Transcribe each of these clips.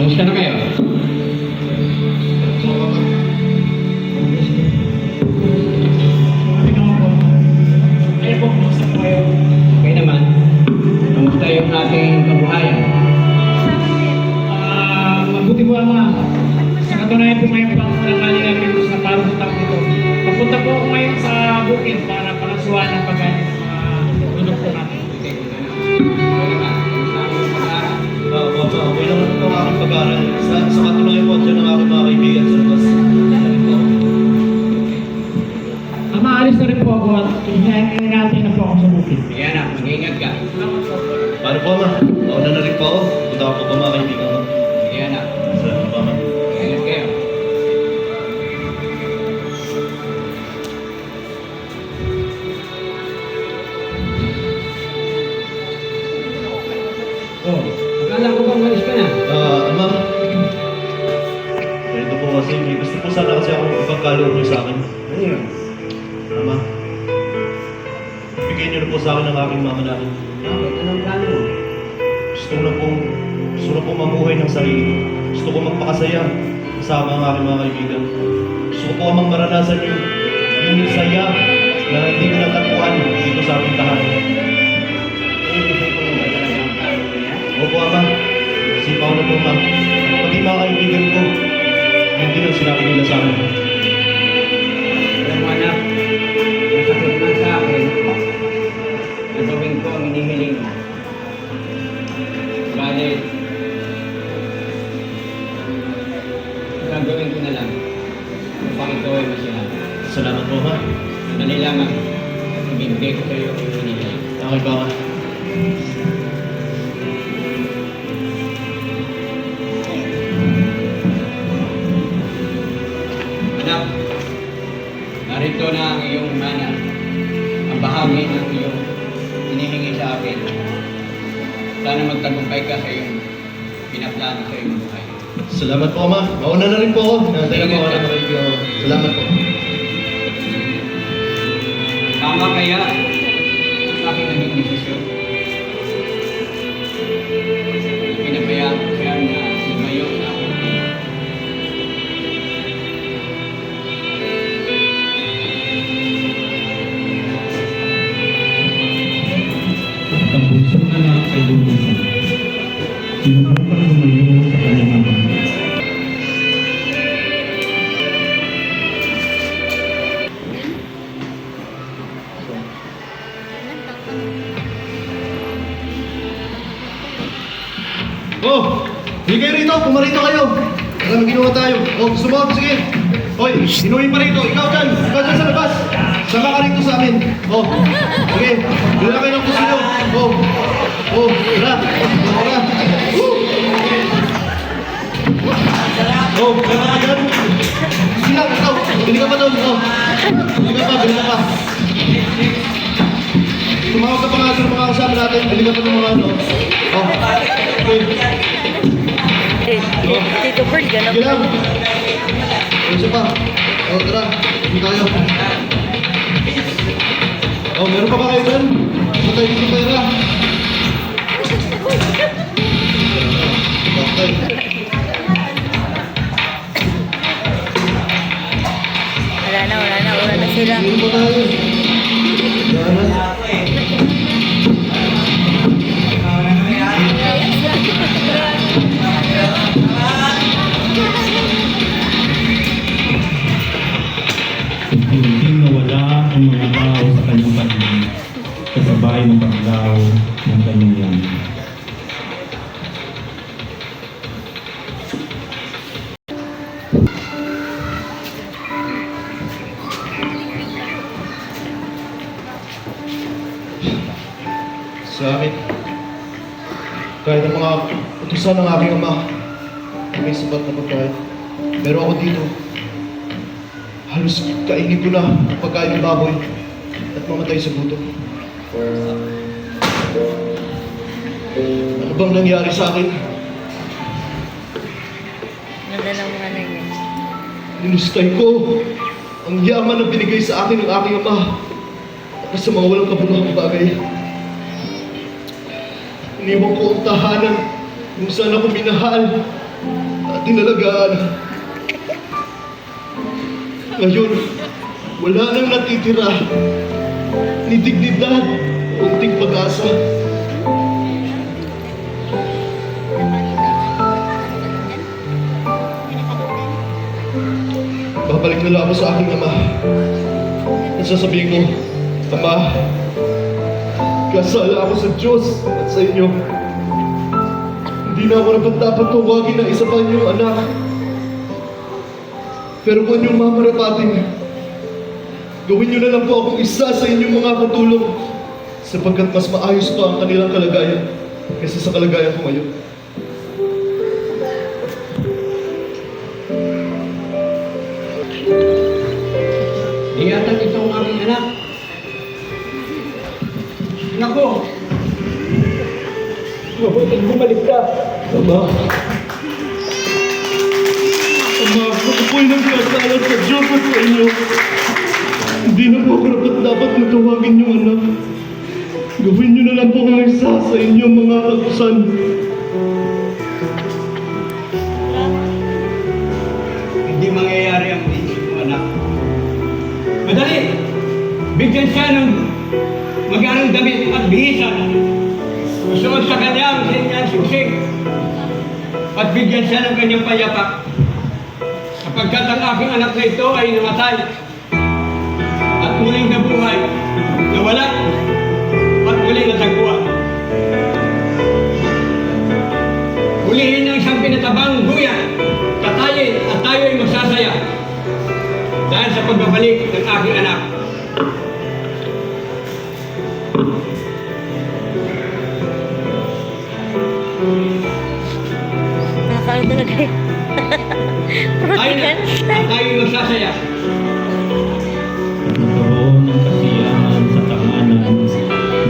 Kamusta na kayo? Ayun po, kumusta po kayo? Okay naman. Kamusta yung ating kabuhayan? Mabuti po Ama. Sa katunayan po ngayon po ang nangali namin po sa paruntang ito. Papunta po ako ngayon sa bukid para palasuhan ang pagkain ng mga tulog po natin. Okay lang ito ang aking pag-aaral. Sa katunayan po, dyan ang aking mga kaibigan sa labas. Ama, alis na rin po ako at hinahintay na po ako sa bukid. Sige anak, mag-iingat ka. Paano po, Ama? Nauna na rin po ako. Punta ko po ba mga kaibigan ko? Sige anak, Salamat po, Ama. mag-iingat kayo. Oh, akala ko bang malis ka na? Ama. Ganito po kasi, may gusto po sana kasi akong ipagkaloob niyo sa akin. Ano yun? Ama. Bigyan niyo na po sa akin ang aking mamanahin. Bakit? Anong plano mo? Gusto ko pong mamuhay ng sarili ko. Gusto ko magpakasaya kasama ang aking mga kaibigan. Gusto ko po amang maranasan yung saya na hindi ko natagpuan dito sa ating tahanan. Inisip ko ba talaga ang plano mo yan? Opo, Ama. Sipaw na po, Ma. Pati mga kaibigan ko, yun din ang sinabi nila sa akin. Alam mo anak, masakit man sa akin, nagawin ko ang hinihiling mo. Balit, gagawin ko na lang upang ikaw ay masaya. Salamat po, Ma. Dali lamang, ibibigay ko sa iyo ang hinihiling. Okay po, Ma. Anak, narito na ang iyong mana, ang bahagi ng iyong hinihingi sa akin. Sana magtagumpay ka sa iyong pinaplano sa iyong buhay. Salamat po, Ma. Mauna na rin po ako. Nantay na po ako ng mga kaibigan ko. Salamat po. Tama kaya ang aking naging desisyon. Pinabayaan ko siya na lumayo sa aking piling. Ang puso na lang ay lumisan. Sinubukan lumayo sa kanyang ama. Oh! Hindi kayo rito! Pumarito kayo! Alam, ginawa tayo. Oh, gusto mo? Sige! Hoy, sinuwi pa rito. Ikaw dyan! Ikaw dyan sa labas! Sama ka rito sa amin. Oh, sige. Doon na kayo ng gusto nyo. Oh, oh, tara. Tara. Woo! Oh, tara ka dyan. Sige lang, ikaw. Bili ka pa doon. Oh. Bili ka pa. Tumawag ka pa nga sa mga kasama natin. Bili ka pa ng mga ano. Oh, okay. Tito Bird, gano'n. Sige lang. Isa pa. O, tara. Hindi tayo. O, meron pa ba kayo dyan? Isa tayo dito pera. Okay. Wala na sila. Meron pa tayo. Wala na. Unti-unting nawala ang mga tao sa kanyang paligid, kasabay ng paglaw ng kanyang langit. Sa amin, kahit ang mga utusan ng aking ama, may sapat na pagkain. Pero ako dito, halos kainin ko na ang pagkain ng baboy at mamatay sa gutom. Ano bang nangyari sa akin? Ganda ng mga nangyay. Linustay ko ang yaman na binigay sa akin ng aking ama at sa mga walang kabuluhang bagay. Iniwan ko ang tahanan kung saan ako minahal inalagaan. Ngayon, wala nang natitira ni dignidad o unting pag-asa. Babalik na lang ako sa aking ama. At sasabihin ko, Ama, kasala ako sa Diyos at sa inyo. Hindi na ako dapat tuwagin na isa pa inyong anak. Pero kung inyong mamarapatin, gawin nyo na lang po akong isa sa inyong mga katulong sapagkat mas maayos pa ang kanilang kalagayan kaysa sa kalagayan ko ngayon. Ingatan ito ang aming anak. Nako! Mabuting bumalik ka. Ama. Ama, ako po'y nagkasalan sa Diyos at sa inyo. Hindi na po ako dapat na tawagin yung anak. Gawin nyo na lang po ang isa sa inyong mga kakusan. Hindi mangyayari ang isip mo, anak. Madali! Bigyan siya ng magandang damit at bihisan. Susunod sa kanya ang sinyang suksik. At bigyan siya ng kanyang payapak. Sapagkat ang aking anak na ito ay namatay. At muling nabuhay. Nawala. At muling natagpuan. Hulihin ng isang pinatabang guyan. Katayin at tayo ay magsasaya. Dahil sa pagbabalik ng aking anak. Nakakalo talaga eh. Tayo na. At tayo ay magsasaya. Magkaroon ng kasiyahan sa tahanan ng Ama at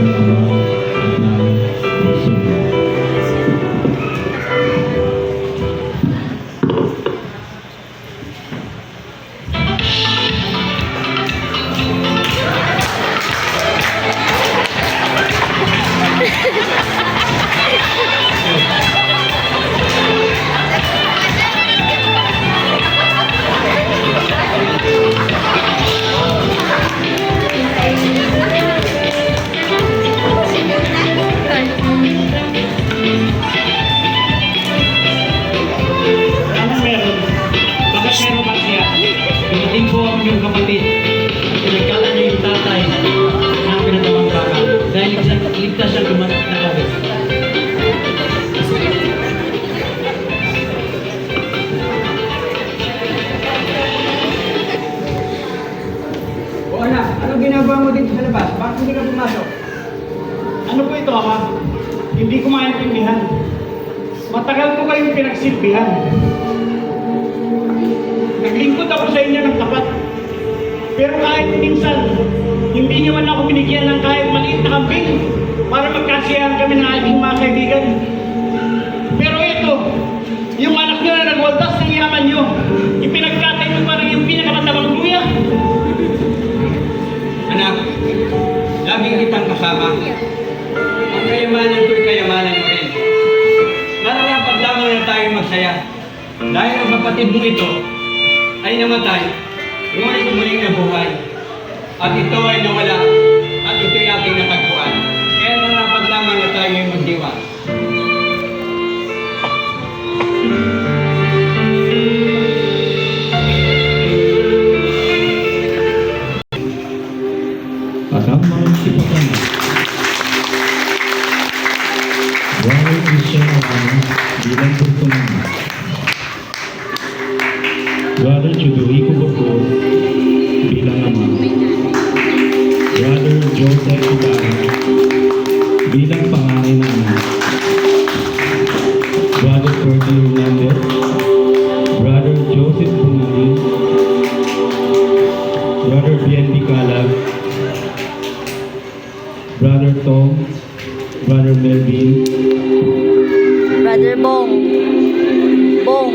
ng Puso. Anong meron? Bakit meron ba siya? Dumating po ang inyong kapatid. Pinagkala niyo yung tatay ng pinatawang baka. Dahil ligtas siya dumating na kami. O anak, anong ginagawa mo dito sa labas? Bakit hindi ka pumasok? Ano po ito, Ama? Hindi ko maintindihan. Matagal ko kayong pinagsilbihan. Naglingkod ako sa inyo ng tapat. Pero kahit minsan, hindi niyo man ako binigyan ng kahit maliit na kambing para magkasiyahan kami ng aking mga kaibigan. Pero ito, yung anak niyo na nagwaldas ng yaman niyo, ipinagkatay niyo parang yung pinakamatawang luya. Anak, laging kitang kasama. Ang kayamanan ko'y kayamanan mo rin. Nararapat lamang na tayo magsaya. Dahil ang kapatid mo ito ay namatay, ngunit muling nabuhay. At ito ay nawala, at ito'y ating natagpuan. Kaya nararapat lamang na tayo ay magdiwa. At ang mga sipakan. Brother Christian Arano bilang pertunan. Brother Chudoico Bocor bilang ama. Brother Joseph Ibarra bilang panganay na anak. Brother Ferdy Hernandez, Brother Joseph Bungarin, Brother BNB Calag, Brother Tom, Brother Melvin, Brother Bong. Bong.